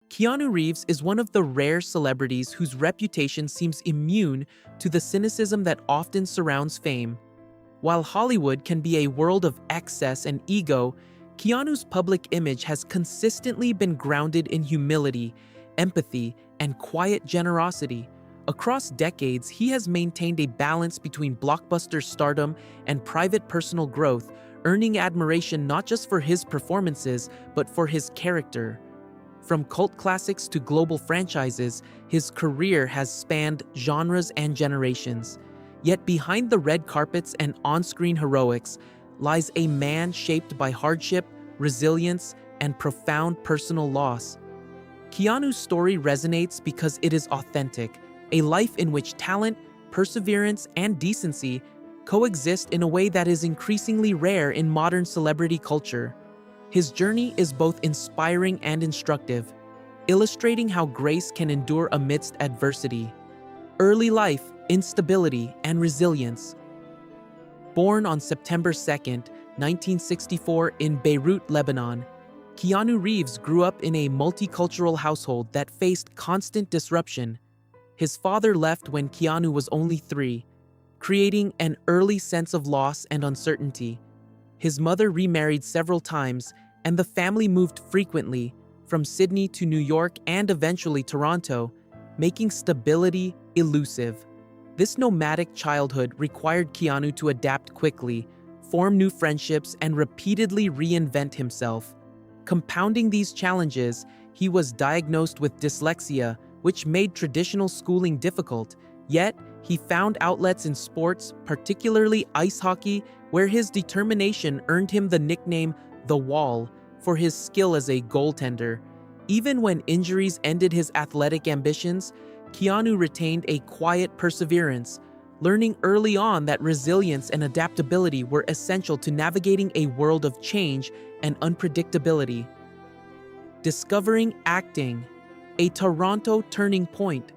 Keanu Reeves is one of the rare celebrities whose reputation seems immune to the cynicism that often surrounds fame. While Hollywood can be a world of excess and ego, Keanu's public image has consistently been grounded in humility, empathy, and quiet generosity. Across decades, he has maintained a balance between blockbuster stardom and private personal growth, earning admiration not just for his performances, but for his character. From cult classics to global franchises, his career has spanned genres and generations. Yet behind the red carpets and on-screen heroics lies a man shaped by hardship, resilience, and profound personal loss. Keanu's story resonates because it is authentic, a life in which talent, perseverance, and decency coexist in a way that is increasingly rare in modern celebrity culture. His journey is both inspiring and instructive, illustrating how grace can endure amidst adversity. Early life, instability, and resilience. Born on September 2, 1964 in Beirut, Lebanon, Keanu Reeves grew up in a multicultural household that faced constant disruption. His father left when Keanu was only 3, creating an early sense of loss and uncertainty. His mother remarried several times, and the family moved frequently, from Sydney to New York and eventually Toronto, making stability elusive. This nomadic childhood required Keanu to adapt quickly, form new friendships, and repeatedly reinvent himself. Compounding these challenges, he was diagnosed with dyslexia, which made traditional schooling difficult. Yet, he found outlets in sports, particularly ice hockey, where his determination earned him the nickname The Wall for his skill as a goaltender. Even when injuries ended his athletic ambitions, Keanu retained a quiet perseverance, learning early on that resilience and adaptability were essential to navigating a world of change and unpredictability. Discovering acting, a Toronto turning point.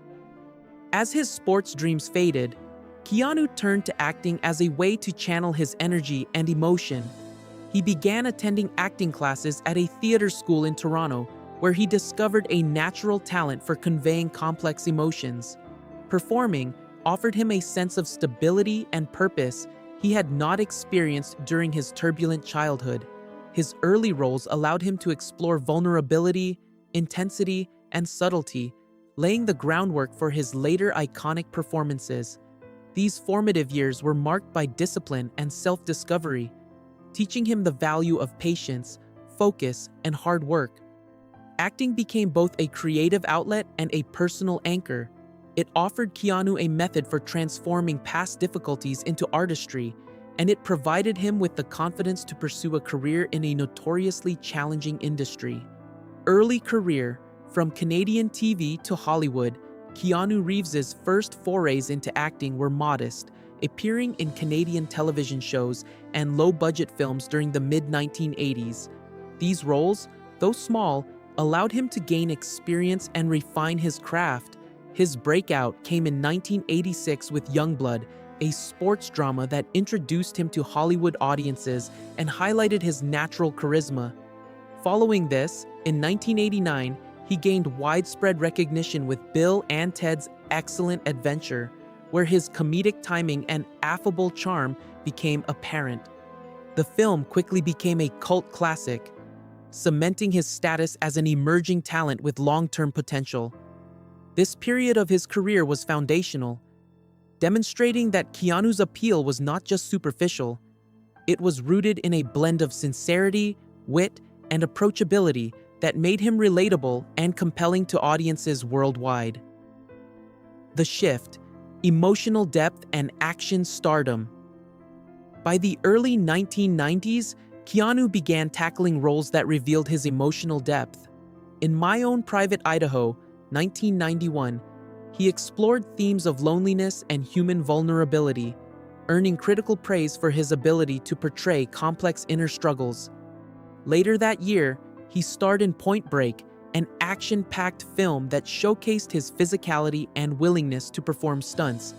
As his sports dreams faded, Keanu turned to acting as a way to channel his energy and emotion. He began attending acting classes at a theater school in Toronto, where he discovered a natural talent for conveying complex emotions. Performing offered him a sense of stability and purpose he had not experienced during his turbulent childhood. His early roles allowed him to explore vulnerability, intensity, and subtlety, laying the groundwork for his later iconic performances. These formative years were marked by discipline and self-discovery, teaching him the value of patience, focus, and hard work. Acting became both a creative outlet and a personal anchor. It offered Keanu a method for transforming past difficulties into artistry, and it provided him with the confidence to pursue a career in a notoriously challenging industry. Early career. From Canadian TV to Hollywood, Keanu Reeves's first forays into acting were modest, appearing in Canadian television shows and low-budget films during the mid-1980s. These roles, though small, allowed him to gain experience and refine his craft. His breakout came in 1986 with Youngblood, a sports drama that introduced him to Hollywood audiences and highlighted his natural charisma. Following this, in 1989, he gained widespread recognition with Bill and Ted's Excellent Adventure, where his comedic timing and affable charm became apparent. The film quickly became a cult classic, cementing his status as an emerging talent with long-term potential. This period of his career was foundational, demonstrating that Keanu's appeal was not just superficial. It was rooted in a blend of sincerity, wit, and approachability that made him relatable and compelling to audiences worldwide. The shift, emotional depth, and action stardom. By the early 1990s, Keanu began tackling roles that revealed his emotional depth. In My Own Private Idaho, 1991, he explored themes of loneliness and human vulnerability, earning critical praise for his ability to portray complex inner struggles. Later that year, he starred in Point Break, an action-packed film that showcased his physicality and willingness to perform stunts.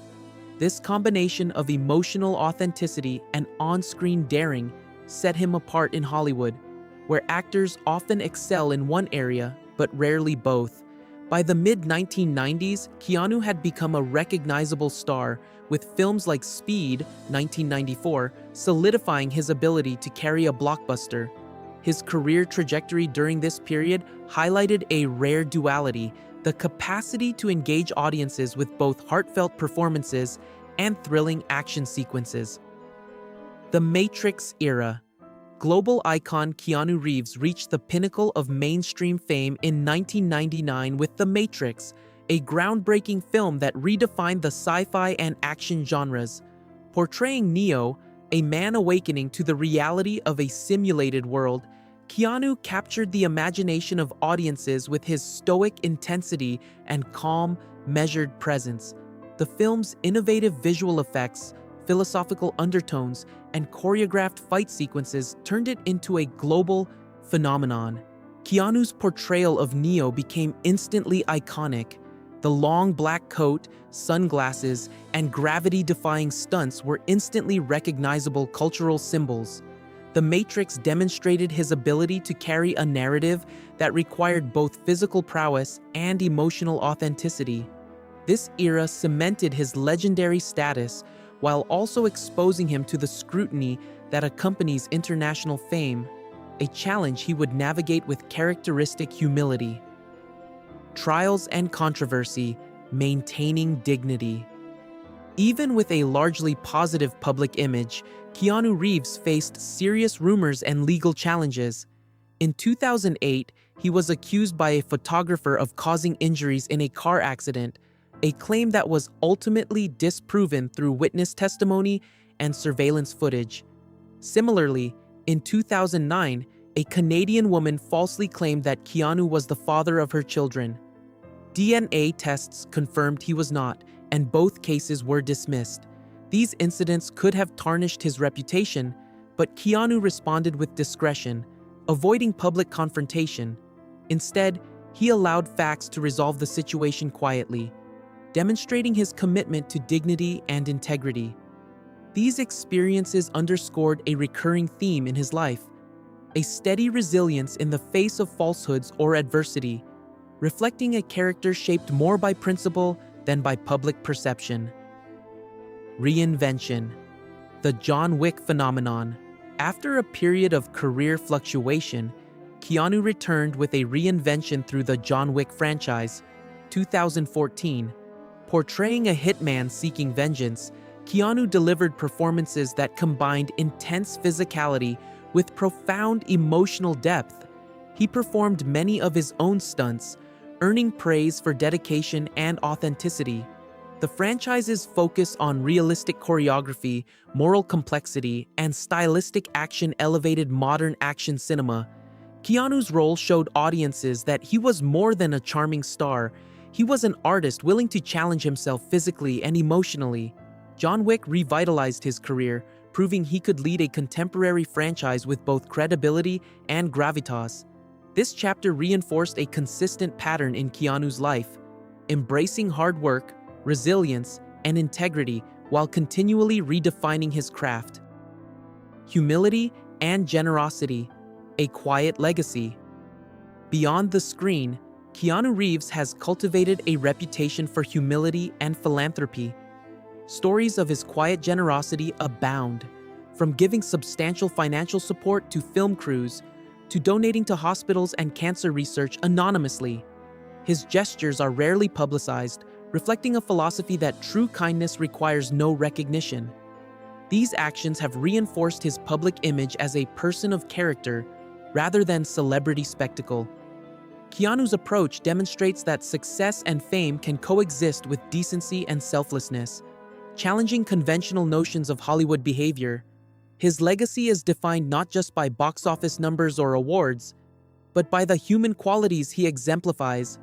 This combination of emotional authenticity and on-screen daring set him apart in Hollywood, where actors often excel in one area but rarely both. By the mid-1990s, Keanu had become a recognizable star, with films like Speed, 1994, solidifying his ability to carry a blockbuster. His career trajectory during this period highlighted a rare duality: the capacity to engage audiences with both heartfelt performances and thrilling action sequences. The Matrix era. Global icon Keanu Reeves reached the pinnacle of mainstream fame in 1999 with The Matrix, a groundbreaking film that redefined the sci-fi and action genres. Portraying Neo, a man awakening to the reality of a simulated world, Keanu captured the imagination of audiences with his stoic intensity and calm, measured presence. The film's innovative visual effects, philosophical undertones, and choreographed fight sequences turned it into a global phenomenon. Keanu's portrayal of Neo became instantly iconic. The long black coat, sunglasses, and gravity-defying stunts were instantly recognizable cultural symbols. The Matrix demonstrated his ability to carry a narrative that required both physical prowess and emotional authenticity. This era cemented his legendary status while also exposing him to the scrutiny that accompanies international fame, a challenge he would navigate with characteristic humility. Trials and controversy, maintaining dignity. Even with a largely positive public image, Keanu Reeves faced serious rumors and legal challenges. In 2008, he was accused by a photographer of causing injuries in a car accident, a claim that was ultimately disproven through witness testimony and surveillance footage. Similarly, in 2009, a Canadian woman falsely claimed that Keanu was the father of her children. DNA tests confirmed he was not, and both cases were dismissed. These incidents could have tarnished his reputation, but Keanu responded with discretion, avoiding public confrontation. Instead, he allowed facts to resolve the situation quietly, demonstrating his commitment to dignity and integrity. These experiences underscored a recurring theme in his life: a steady resilience in the face of falsehoods or adversity, reflecting a character shaped more by principle than by public perception. Reinvention. The John Wick phenomenon. After a period of career fluctuation, Keanu returned with a reinvention through the John Wick franchise, 2014. Portraying a hitman seeking vengeance, Keanu delivered performances that combined intense physicality with profound emotional depth. He performed many of his own stunts, earning praise for dedication and authenticity. The franchise's focus on realistic choreography, moral complexity, and stylistic action elevated modern action cinema. Keanu's role showed audiences that he was more than a charming star. He was an artist willing to challenge himself physically and emotionally. John Wick revitalized his career, proving he could lead a contemporary franchise with both credibility and gravitas. This chapter reinforced a consistent pattern in Keanu's life: embracing hard work, resilience, and integrity while continually redefining his craft. Humility and generosity, a quiet legacy. Beyond the screen, Keanu Reeves has cultivated a reputation for humility and philanthropy. Stories of his quiet generosity abound, from giving substantial financial support to film crews to donating to hospitals and cancer research anonymously. His gestures are rarely publicized, reflecting a philosophy that true kindness requires no recognition. These actions have reinforced his public image as a person of character rather than celebrity spectacle. Keanu's approach demonstrates that success and fame can coexist with decency and selflessness, challenging conventional notions of Hollywood behavior. His legacy is defined not just by box office numbers or awards, but by the human qualities he exemplifies: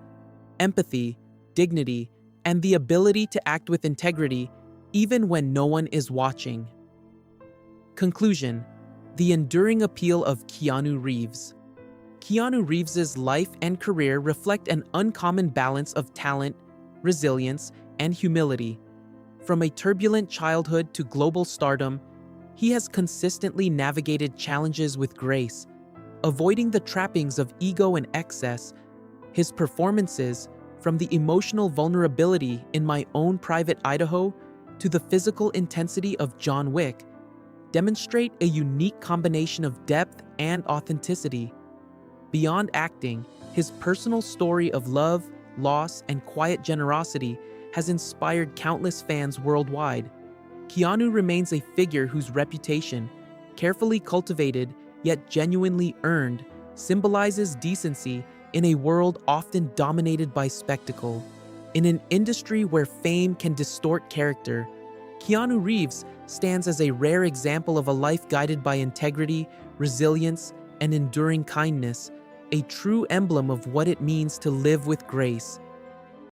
empathy, dignity, and the ability to act with integrity even when no one is watching. Conclusion: the enduring appeal of Keanu Reeves. Keanu Reeves's life and career reflect an uncommon balance of talent, resilience, and humility. From a turbulent childhood to global stardom, he has consistently navigated challenges with grace, avoiding the trappings of ego and excess. His performances, from the emotional vulnerability in My Own Private Idaho to the physical intensity of John Wick, demonstrate a unique combination of depth and authenticity. Beyond acting, his personal story of love, loss, and quiet generosity has inspired countless fans worldwide. Keanu remains a figure whose reputation, carefully cultivated yet genuinely earned, symbolizes decency in a world often dominated by spectacle. In an industry where fame can distort character, Keanu Reeves stands as a rare example of a life guided by integrity, resilience, and enduring kindness, a true emblem of what it means to live with grace.